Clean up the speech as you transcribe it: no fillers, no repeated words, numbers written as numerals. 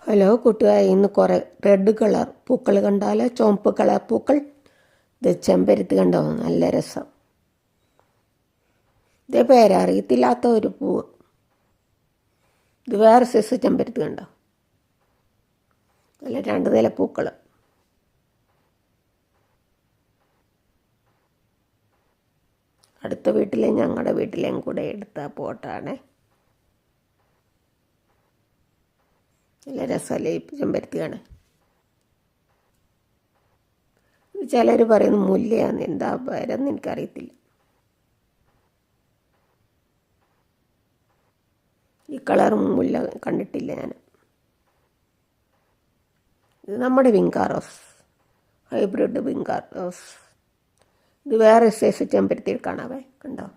Hello കൂട്ടുകാരെ, ഇന്ന് കുറേ റെഡ് കളർ പൂക്കൾ കണ്ടാലോ? ചുവപ്പ് കളർ പൂക്കൾ. ഇത് ചെമ്പരത്തി കണ്ടോ? നല്ല രസം. ഇതേ പേരറിയത്തില്ലാത്ത ഒരു പൂവ്. ഇത് വേറെ സൈസ് ചെമ്പരത്തി കണ്ടോ? നല്ല രണ്ട് നില പൂക്കൾ. അടുത്ത വീട്ടിലെ ഞങ്ങളുടെ വീട്ടിലേയും കൂടെ എടുത്ത പോട്ടാണ്. നല്ല രസമല്ലേ ഈ ചെമ്പരത്തി കാണാൻ? ചിലർ പറയുന്നു മുല്ലയാന്ന്. എന്താ പേരെന്ന് എനിക്കറിയത്തില്ല. ഈ കളർ മുല്ല കണ്ടിട്ടില്ല ഞാൻ. ഇത് നമ്മുടെ വിങ്കാറോസ്, ഹൈബ്രിഡ് വിങ്കാറോസ്. ഇത് വേറെ സൈസ് ചെമ്പരത്തി കാണാവേ, കണ്ടോ?